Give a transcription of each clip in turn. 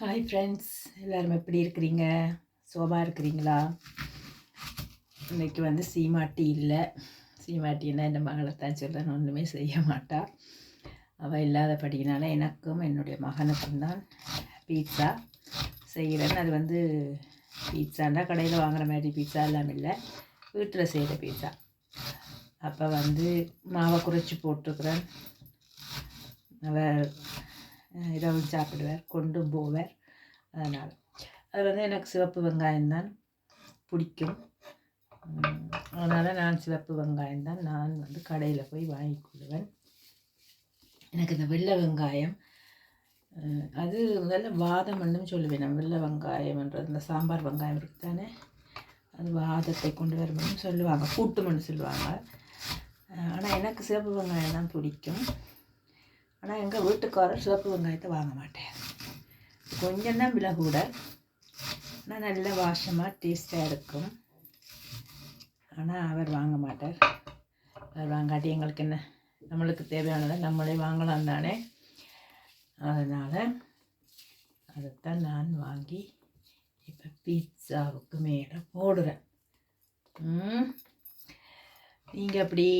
Hi friends, எல்லோரும் எப்படி இருக்கிறீங்க? சோபாக இருக்கிறீங்களா? இன்றைக்கி சீமாட்டி இல்லை. சீமாட்டின்னா என் மகளை தான் சொல்கிறேன், ஒன்றுமே செய்ய மாட்டா. அவள் இல்லாதபடினால எனக்கும் என்னுடைய மகனுக்கும் தான் பீட்சா செய்கிறேன். அது பீட்சாண்டா கடையில் வாங்குகிற மாதிரி பீட்சா எல்லாம் இல்லை, வீட்டில் செய்கிற பீட்சா. அப்போ மாவை குறைச்சி போட்டுருக்குறேன். அவள் இரவு சாப்பிடுவார், கொண்டும் போவார். அதனால் அது எனக்கு சிவப்பு வெங்காயம்தான் பிடிக்கும். அதனால் நான் சிவப்பு வெங்காயம்தான் நான் கடையில் போய் வாங்கிக்கொள்வேன். எனக்கு இந்த வெள்ளை வெங்காயம் அது முதல்ல வாதம்னு சொல்லுவேன். நான் வெள்ளை வெங்காயம்ன்றது இந்த சாம்பார் வெங்காயம் இருக்குது தானே, அது வாதத்தை கொண்டு வரணும்னு சொல்லுவாங்க, கூட்டுமன்னு சொல்லுவாங்க. ஆனால் எனக்கு சிவப்பு வெங்காயம் தான் பிடிக்கும். ஆனால் எங்கள் வீட்டுக்காரர் சிவப்பு வெங்காயத்தை வாங்க மாட்டேன். கொஞ்சம் தான் விலை கூட, ஆனால் நல்ல வாசமாக டேஸ்ட்டாக இருக்கும். ஆனால் அவர் வாங்க மாட்டார். அவர் வாங்காட்டி எங்களுக்கு என்ன, நம்மளுக்கு தேவையானதை நம்மளே வாங்கலாம் தானே. அதனால் அதைத்தான் நான் வாங்கி இப்போ பீட்சாவுக்கு மேலே போடுறேன். நீங்கள் அப்படி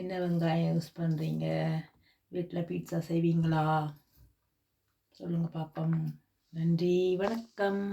என்ன வெங்காயம் யூஸ் பண்ணுறீங்க? வீட்டில் பீட்சா செய்வீங்களா? சொல்லுங்கள் பாப்போம். நன்றி, வணக்கம்.